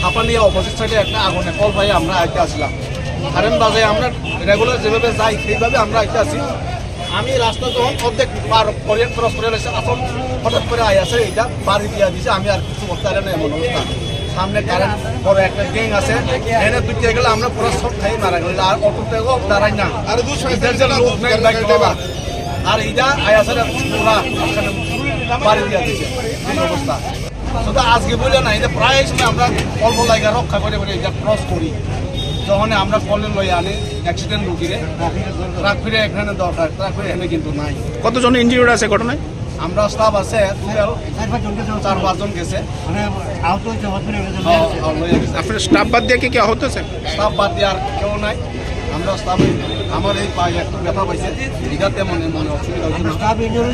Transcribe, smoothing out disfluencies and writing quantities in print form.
Hapania opposite সাইডে একটা আগুনে কল ভাই আমরা আইতে আসলাম কারেন্ট বাজে আমরা রেগুলার যেভাবে যাই সেইভাবে আমরা আইতে আসি। আমি রাস্তা যখন অর্ধেক ক্রস করে এসে আসল হঠাৎ করে আই আছে এইটা বাড়ি দিয়ে দিছে। আমি আর কিছু করতে পারি না এমন অবস্থা। সামনে কারেন্ট বড় একটা গ্যাং আছে, এনে পিছিয়ে গেলে আমরা পুরো সব খাই মারা গেল। আর অটোতেও দাঁড়াই না, আর এইটা আই আছে পুরা বাড়ি দিয়ে দিছে এই অবস্থা। শুধু আজকে বলে না, এটা প্রায় সময় আমরা অল্প জায়গা রক্ষা করে বলে এটা ক্রস করি। যখন আমরা কলে লই আনি অ্যাক্সিডেন্ট রুগীরে ট্রাক ফিরে এখানে দরকার, ট্রাক ফিরে এখানে কিন্তু নাই। কতজন ইনজিউর্ড আছে ঘটনায়? আমরা স্টাফ আছে 4-5 জন গেছে। আপনার স্টাফ বাদ দিয়ে কি আহত আছে? স্টাফ বাদ দিয়ে আর কেউ নাই। আমরা স্টাফ আমার এই পায়ে একটু ব্যথা পাইছে, এটাতে মনে অসুবিধা হচ্ছে।